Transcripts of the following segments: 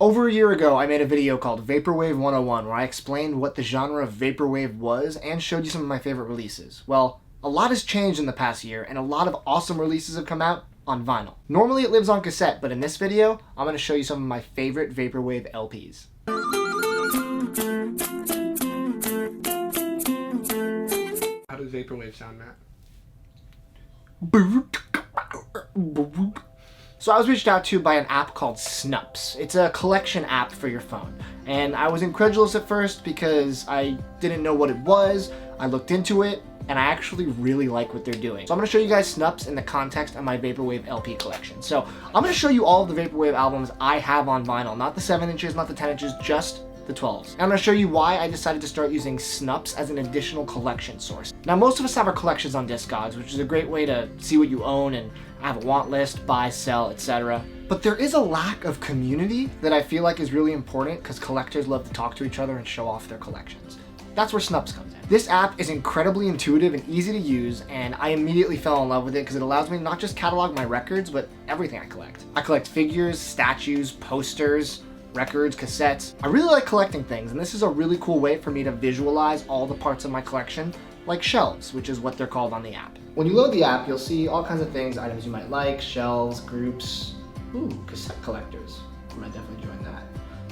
Over a year ago, I made a video called Vaporwave 101 where I explained what the genre of Vaporwave was and showed you some of my favorite releases. Well, a lot has changed in the past year and a lot of awesome releases have come out on vinyl. Normally it lives on cassette, but in this video, I'm going to show you some of my favorite Vaporwave LPs. How does Vaporwave sound, Matt? So I was reached out to by an app called Snupps. It's a collection app for your phone. And I was incredulous at first because I didn't know what it was. I looked into it, and I actually really like what they're doing. So I'm going to show you guys Snupps in the context of my Vaporwave LP collection. So I'm going to show you all of the Vaporwave albums I have on vinyl. Not the 7 inches, not the 10 inches, just the 12s. And I'm going to show you why I decided to start using Snupps as an additional collection source. Now, most of us have our collections on Discogs, which is a great way to see what you own and have a want list, buy, sell, etc. But there is a lack of community that I feel like is really important because collectors love to talk to each other and show off their collections. That's where Snupps comes in. This app is incredibly intuitive and easy to use, and I immediately fell in love with it because it allows me to not just catalog my records, but everything I collect. I collect figures, statues, posters, records, cassettes. I really like collecting things, and this is a really cool way for me to visualize all the parts of my collection, like shelves, which is what they're called on the app. When you load the app, you'll see all kinds of things, items you might like, shelves, groups, cassette collectors. I might definitely join that.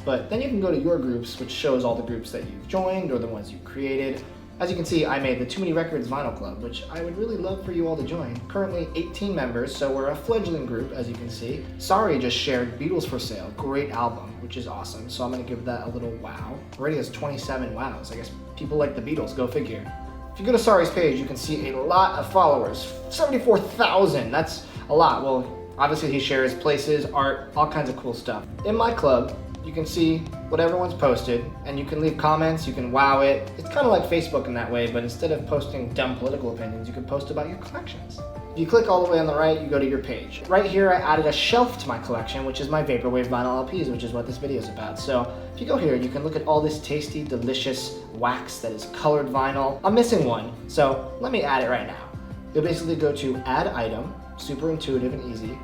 But then you can go to your groups, which shows all the groups that you've joined or the ones you created. As you can see, I made the Too Many Records Vinyl Club, which I would really love for you all to join. Currently 18 members, so we're a fledgling group, as you can see. Sorry just shared Beatles for Sale, great album, which is awesome, so I'm gonna give that a little wow. Already has 27 wows, I guess people like the Beatles, go figure. If you go to Sorry's page, you can see a lot of followers, 74,000, that's a lot. Well, obviously he shares places, art, all kinds of cool stuff. In my club, you can see what everyone's posted, and you can leave comments, you can wow it. It's kind of like Facebook in that way, but instead of posting dumb political opinions, you can post about your collections. If you click all the way on the right, you go to your page. Right here, I added a shelf to my collection, which is my Vaporwave vinyl LPs, which is what this video is about. So if you go here, you can look at all this tasty, delicious wax that is colored vinyl. I'm missing one, so let me add it right now. You'll basically go to Add Item, super intuitive and easy.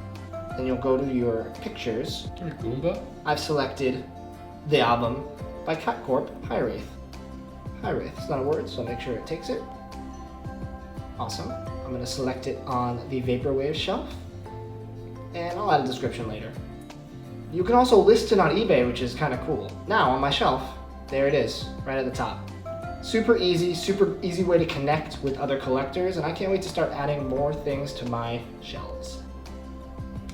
Then you'll go to your pictures. Goomba? I've selected the album by Catcorp, High Wraith. High Wraith, it's not a word, so make sure it takes it. Awesome. I'm gonna select it on the Vaporwave shelf, and I'll add a description later. You can also list it on eBay, which is kind of cool. Now on my shelf, there it is, right at the top. Super easy way to connect with other collectors, and I can't wait to start adding more things to my shelves.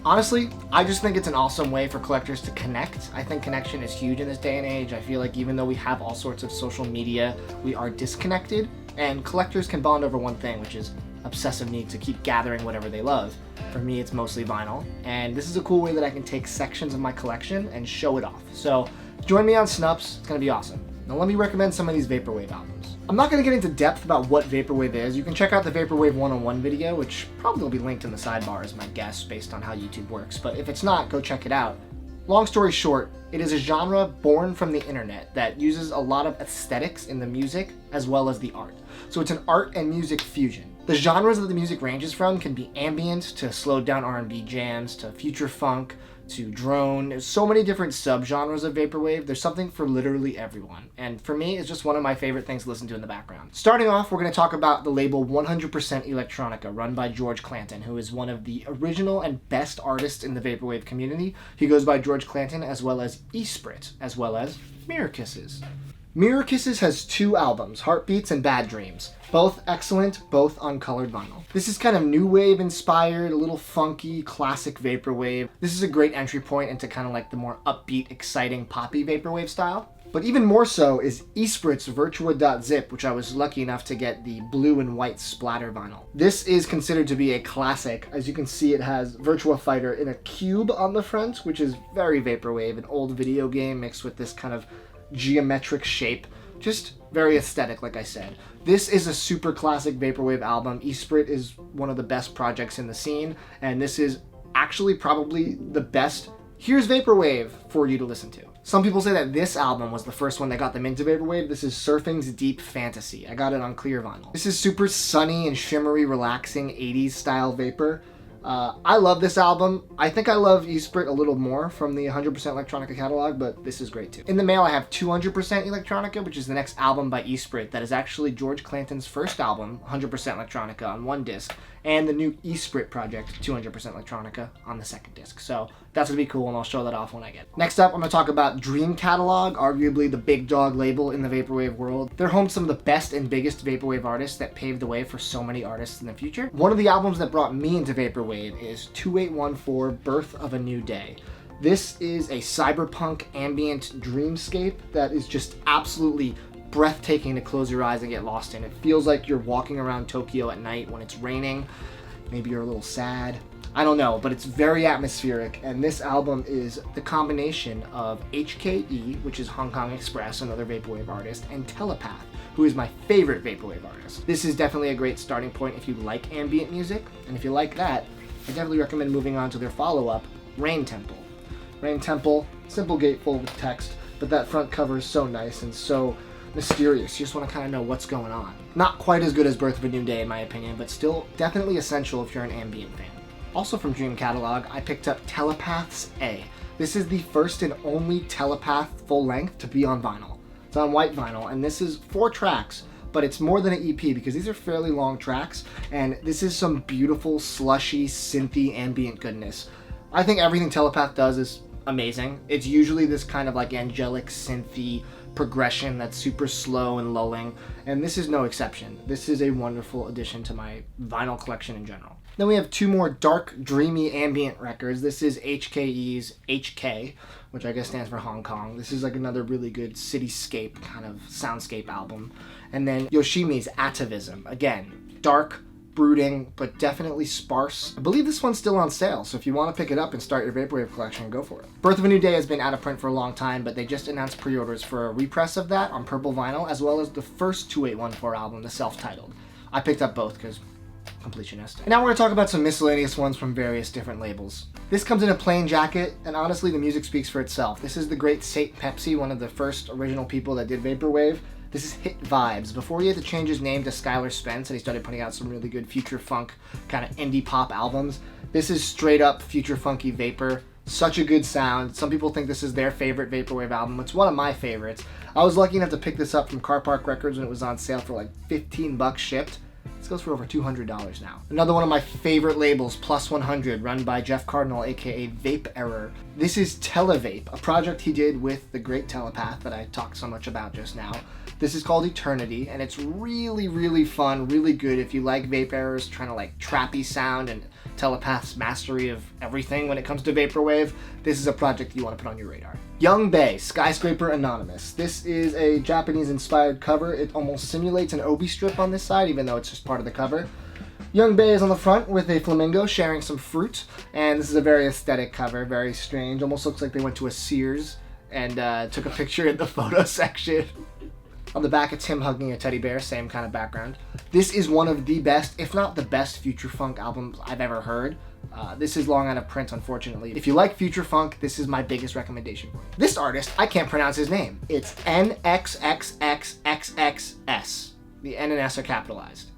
Honestly, I just think it's an awesome way for collectors to connect. I think connection is huge in this day and age. I feel like even though we have all sorts of social media, we are disconnected, and collectors can bond over one thing, which is obsessive need to keep gathering whatever they love. For me, it's mostly vinyl, and this is a cool way that I can take sections of my collection and show it off. So join me on Snupps, it's gonna be awesome. Now let me recommend some of these Vaporwave albums. I'm not going to get into depth about what Vaporwave is. You can check out the Vaporwave 101 video, which probably will be linked in the sidebar as my guess based on how YouTube works, but if it's not, go check it out. Long story short, it is a genre born from the internet that uses a lot of aesthetics in the music as well as the art. So it's an art and music fusion. The genres that the music ranges from can be ambient to slowed down R&B jams to future funk to drone. There's so many different subgenres of Vaporwave. There's something for literally everyone. And for me, it's just one of my favorite things to listen to in the background. Starting off, we're going to talk about the label 100% Electronica, run by George Clanton, who is one of the original and best artists in the Vaporwave community. He goes by George Clanton as well as ESPRIT, as well as Mirror Kisses. Mirror Kisses has 2 albums, Heartbeats and Bad Dreams. Both excellent, both on colored vinyl. This is kind of new wave inspired, a little funky, classic Vaporwave. This is a great entry point into kind of like the more upbeat, exciting, poppy Vaporwave style. But even more so is ESPRIT's Virtua.zip, which I was lucky enough to get the blue and white splatter vinyl. This is considered to be a classic. As you can see, it has Virtua Fighter in a cube on the front, which is very Vaporwave, an old video game mixed with this kind of geometric shape. Just very aesthetic, like I said. This is a super classic Vaporwave album. ESPRIT is one of the best projects in the scene, and this is actually probably the best here's Vaporwave for you to listen to. Some people say that this album was the first one that got them into Vaporwave. This is Surfing's Deep Fantasy. I got it on clear vinyl. This is super sunny and shimmery, relaxing 80s style vapor. I love this album. I think I love ESPRIT a little more from the 100% Electronica catalog, but this is great too. In the mail, I have 200% Electronica, which is the next album by ESPRIT that is actually George Clanton's first album, 100% Electronica, on one disc, and the new ESPRIT project, 200% Electronica, on the second disc. So that's going to be cool, and I'll show that off when I get it. Next up, I'm going to talk about Dream Catalogue, arguably the big dog label in the Vaporwave world. They're home to some of the best and biggest Vaporwave artists that paved the way for so many artists in the future. One of the albums that brought me into Vaporwave is 2814 Birth of a New Day. This is a cyberpunk ambient dreamscape that is just absolutely breathtaking to close your eyes and get lost in. It feels like you're walking around Tokyo at night when it's raining. Maybe you're a little sad. I don't know, but it's very atmospheric, and this album is the combination of HKE, which is Hong Kong Express, another Vaporwave artist, and Telepath, who is my favorite Vaporwave artist. This is definitely a great starting point if you like ambient music, and if you like that, I definitely recommend moving on to their follow-up, Rain Temple. Rain Temple, simple gatefold with text, but that front cover is so nice and so mysterious. You just want to kind of know what's going on. Not quite as good as Birth of a New Day in my opinion, but still definitely essential if you're an ambient fan. Also from Dream Catalogue, I picked up Telepath's A. This is the first and only Telepath full length to be on vinyl. It's on white vinyl, and this is 4 tracks, but it's more than an EP because these are fairly long tracks, and this is some beautiful, slushy, synthy, ambient goodness. I think everything Telepath does is amazing. It's usually this kind of like angelic, synthy progression that's super slow and lulling, and this is no exception. This is a wonderful addition to my vinyl collection in general. Then we have 2 more dark, dreamy ambient records. This is HKE's HK, which I guess stands for Hong Kong. This is like another really good cityscape kind of soundscape album. And then Yoshimi's Atavism. Again, dark, brooding, but definitely sparse. I believe this one's still on sale, so if you want to pick it up and start your Vaporwave collection, go for it. Birth of a New Day has been out of print for a long time, but they just announced pre-orders for a repress of that on purple vinyl, as well as the first 2814 album, the self-titled. I picked up both because completionist. And now we're going to talk about some miscellaneous ones from various different labels. This comes in a plain jacket, and honestly the music speaks for itself. This is the great Saint Pepsi, one of the first original people that did Vaporwave. This is Hit Vibes. Before he had to change his name to Skylar Spence and he started putting out some really good future funk kind of indie pop albums, this is straight up future funky vapor. Such a good sound. Some people think this is their favorite Vaporwave album. It's one of my favorites. I was lucky enough to pick this up from Car Park Records when it was on sale for like $15 shipped. This goes for over $200 now. Another one of my favorite labels, Plus 100, run by Jeff Cardinal, aka Vape Error. This is Televape, a project he did with the great Telepath that I talked so much about just now. This is called Eternity, and it's really, really fun, really good if you like Vape Error's trying to like trappy sound and Telepath's mastery of everything when it comes to Vaporwave. This is a project you want to put on your radar. Young Bae, Skyscraper Anonymous. This is a Japanese-inspired cover. It almost simulates an obi strip on this side, even though it's just part of the cover. Young Bae is on the front with a flamingo sharing some fruit, and this is a very aesthetic cover, very strange. Almost looks like they went to a Sears and took a picture in the photo section. On the back, it's him hugging a teddy bear, same kind of background. This is one of the best, if not the best, future funk albums I've ever heard. This is long out of print, unfortunately. If you like future funk, this is my biggest recommendation for you. This artist, I can't pronounce his name. It's NXXXXXS. The N and S are capitalized.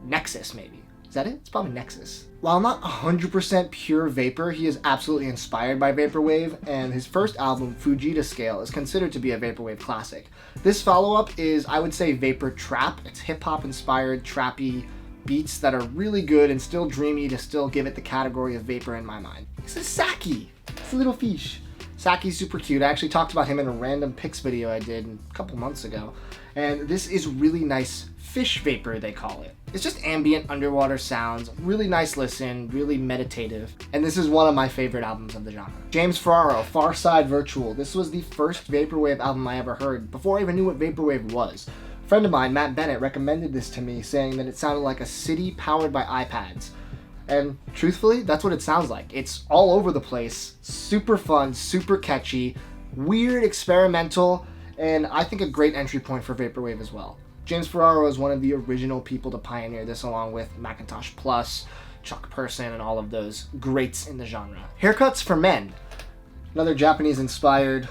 Nexus, maybe. Is that it? It's probably Nexus. While not 100% pure vapor, he is absolutely inspired by Vaporwave, and his first album, Fujita Scale, is considered to be a Vaporwave classic. This follow-up is, I would say, Vapor Trap. It's hip-hop inspired, trappy beats that are really good and still dreamy to still give it the category of vapor in my mind. This is Saki. It's a little fish. Saki's super cute. I actually talked about him in a random pics video I did a couple months ago, and this is really nice fish vapor, they call it. It's just ambient underwater sounds, really nice listen, really meditative, and this is one of my favorite albums of the genre. James Ferraro, Farsidevirtual. This was the first Vaporwave album I ever heard, before I even knew what Vaporwave was. A friend of mine, Matt Bennett, recommended this to me, saying that it sounded like a city powered by iPads. And truthfully, that's what it sounds like. It's all over the place, super fun, super catchy, weird, experimental, and I think a great entry point for Vaporwave as well. James Ferraro is one of the original people to pioneer this, along with Macintosh Plus, Chuck Person, and all of those greats in the genre. Haircuts for Men. Another Japanese-inspired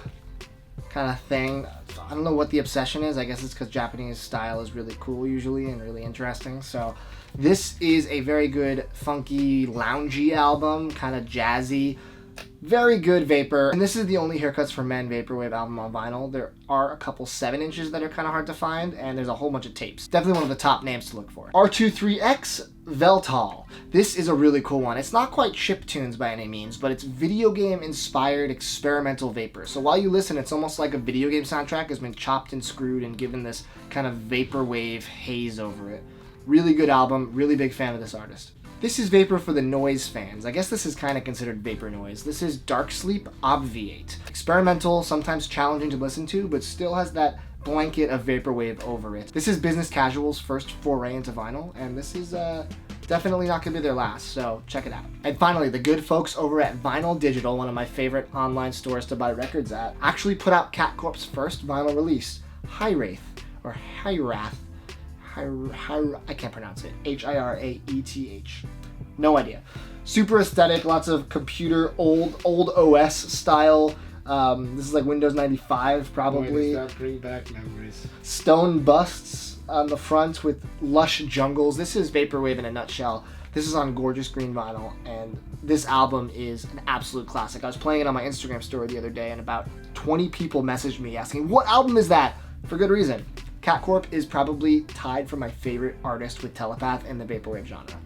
kind of thing. I don't know what the obsession is. I guess it's because Japanese style is really cool usually and really interesting. So this is a very good, funky, loungy album, kind of jazzy. Very good vapor. And this is the only Haircuts for Men Vaporwave album on vinyl. There are a couple 7 inches that are kind of hard to find, and there's a whole bunch of tapes. Definitely one of the top names to look for. R23X Veltal. This is a really cool one. It's not quite chiptunes by any means, but it's video game inspired experimental vapor. So while you listen, it's almost like a video game soundtrack has been chopped and screwed and given this kind of vaporwave haze over it. Really good album. Really big fan of this artist. This is vapor for the noise fans. I guess this is kind of considered vapor noise. This is Darksleep Obviate. Experimental, sometimes challenging to listen to, but still has that blanket of vaporwave over it. This is Business Casual's first foray into vinyl, and this is definitely not going to be their last, so check it out. And finally, the good folks over at Vinyl Digital, one of my favorite online stores to buy records at, actually put out Cat Corp's first vinyl release, Hiraeth, or Hiraeth. I can't pronounce it. Hiraeth. No idea. Super aesthetic, lots of computer, old OS style. This is like Windows 95 probably. Boy, does that bring back memories. Stone busts on the front with lush jungles. This is Vaporwave in a nutshell. This is on gorgeous green vinyl, and this album is an absolute classic. I was playing it on my Instagram story the other day, and about 20 people messaged me asking, what album is that? For good reason. Cat Corp is probably tied for my favorite artist with Telepath in the Vaporwave genre.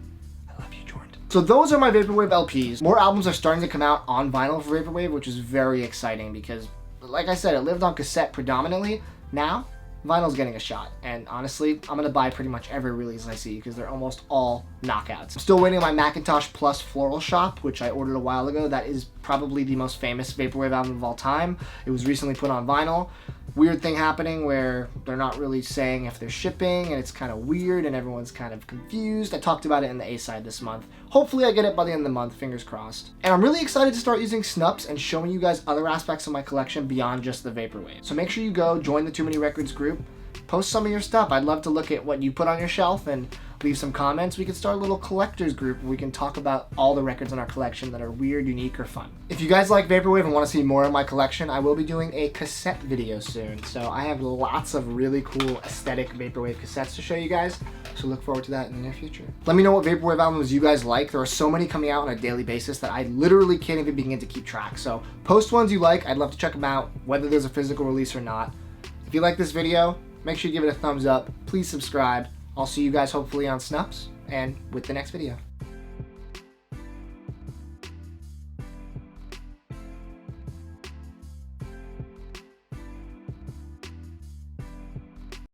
I love you, Jordan. So those are my Vaporwave LPs. More albums are starting to come out on vinyl for Vaporwave, which is very exciting because, like I said, it lived on cassette predominantly. Now, vinyl's getting a shot. And honestly, I'm going to buy pretty much every release I see because they're almost all knockouts. I'm still waiting on my Macintosh Plus Floral Shop, which I ordered a while ago. That is probably the most famous Vaporwave album of all time. It was recently put on vinyl. Weird thing happening where they're not really saying if they're shipping, and it's kind of weird and everyone's kind of confused. I talked about it in the A-side this month. Hopefully I get it by the end of the month, fingers crossed. And I'm really excited to start using Snupps and showing you guys other aspects of my collection beyond just the Vaporwave. So make sure you go join the Too Many Records group, post some of your stuff. I'd love to look at what you put on your shelf and leave some comments. We can start a little collectors group where we can talk about all the records in our collection that are weird, unique, or fun. If you guys like Vaporwave and want to see more of my collection, I will be doing a cassette video soon. So I have lots of really cool aesthetic Vaporwave cassettes to show you guys. So look forward to that in the near future. Let me know what Vaporwave albums you guys like. There are so many coming out on a daily basis that I literally can't even begin to keep track. So post ones you like. I'd love to check them out, whether there's a physical release or not. If you like this video, make sure you give it a thumbs up. Please subscribe. I'll see you guys hopefully on Snupps and with the next video.